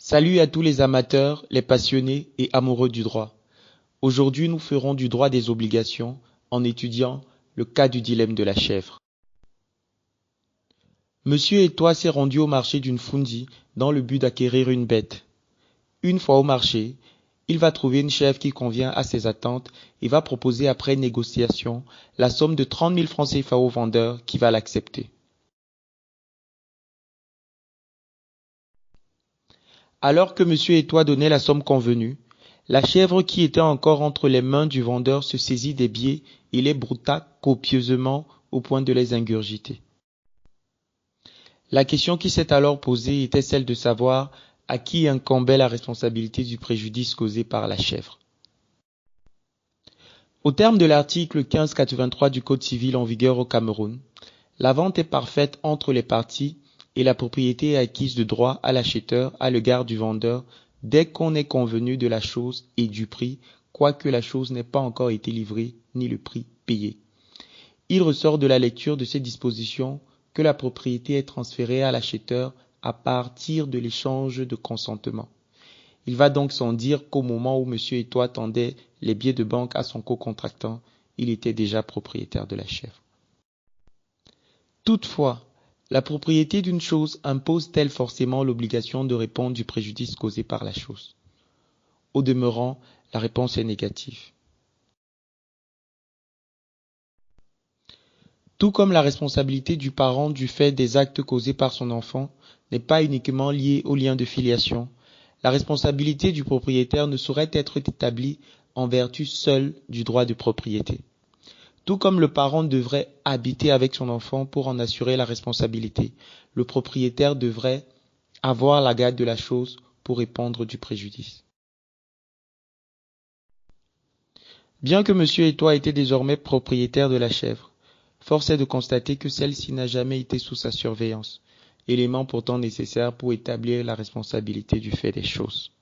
Salut à tous les amateurs, les passionnés et amoureux du droit. Aujourd'hui, nous ferons du droit des obligations en étudiant le cas du dilemme de la chèvre. Monsieur Étoile s'est rendu au marché d'une Fundi dans le but d'acquérir une bête. Une fois au marché, il va trouver une chèvre qui convient à ses attentes et va proposer après négociation la somme de 30 000 francs CFA au vendeur qui va l'accepter. Alors que Monsieur Étoile donnait la somme convenue, la chèvre qui était encore entre les mains du vendeur se saisit des biais et les brouta copieusement au point de les ingurgiter. La question qui s'est alors posée était celle de savoir à qui incombait la responsabilité du préjudice causé par la chèvre. Au terme de l'article 1583 du Code civil en vigueur au Cameroun, la vente est parfaite entre les parties et la propriété est acquise de droit à l'acheteur à l'égard du vendeur dès qu'on est convenu de la chose et du prix, quoique la chose n'ait pas encore été livrée ni le prix payé. Il ressort de la lecture de ces dispositions que la propriété est transférée à l'acheteur à partir de l'échange de consentement. Il va donc sans dire qu'au moment où M. Étoile tendait les billets de banque à son co-contractant, il était déjà propriétaire de la chèvre. Toutefois, la propriété d'une chose impose-t-elle forcément l'obligation de répondre du préjudice causé par la chose? Au demeurant, la réponse est négative. Tout comme la responsabilité du parent du fait des actes causés par son enfant n'est pas uniquement liée au lien de filiation, la responsabilité du propriétaire ne saurait être établie en vertu seule du droit de propriété. Tout comme le parent devrait habiter avec son enfant pour en assurer la responsabilité, le propriétaire devrait avoir la garde de la chose pour répondre du préjudice. Bien que M. Étoile était désormais propriétaire de la chèvre, force est de constater que celle-ci n'a jamais été sous sa surveillance, élément pourtant nécessaire pour établir la responsabilité du fait des choses.